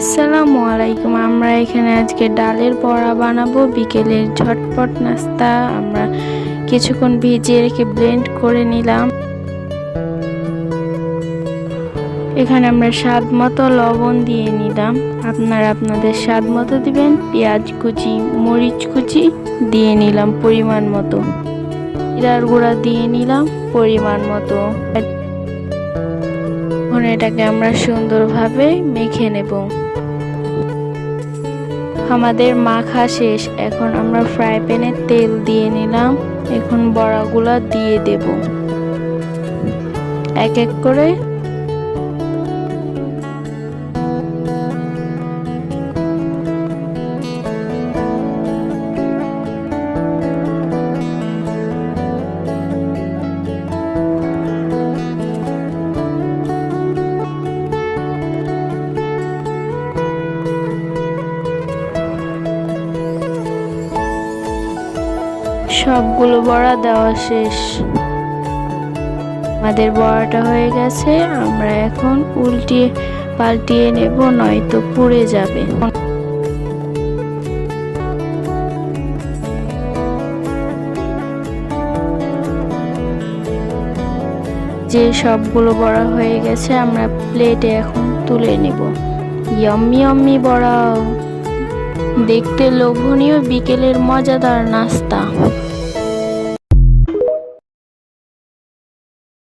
আসসালামু আলাইকুম। আমরা এখানে আজকে ডালের বড়া বানাবো। বিকেলের ঝটপট নাস্তা। আমরা কিছুক্ষণ ভিজিয়ে রেখে ব্লেন্ড করে নিলাম। এখানে আমরা স্বাদ মতো লবণ দিয়ে নিলাম। আপনারা আপনাদের স্বাদ মতো দিবেন। পেঁয়াজ কুচি, মরিচ কুচি দিয়ে নিলাম পরিমাণ মতো। জিরার গুঁড়া দিয়ে নিলাম পরিমাণ মতো। এখন এটাকে আমরা সুন্দরভাবে মেখে নেব। আমাদের মাখা শেষ। এখন আমরা ফ্রাই প্যানে তেল দিয়ে নিলাম। এখন বড়াগুলা দিয়ে দেব এক এক করে। সবগুলো বড়া দেওয়া শেষ। আমাদের বড়াটা হয়ে গেছে। আমরা এখন উল্টিয়ে পাল্টিয়ে নেব, নয়তো পুড়ে যাবে। যে সবগুলো বড়া হয়ে গেছে, আমরা প্লেটে এখন তুলে নেব। ইয়াম্মি ইয়াম্মি বড়া, দেখতে লোভনীয় বিকেলের মজাদার নাস্তা।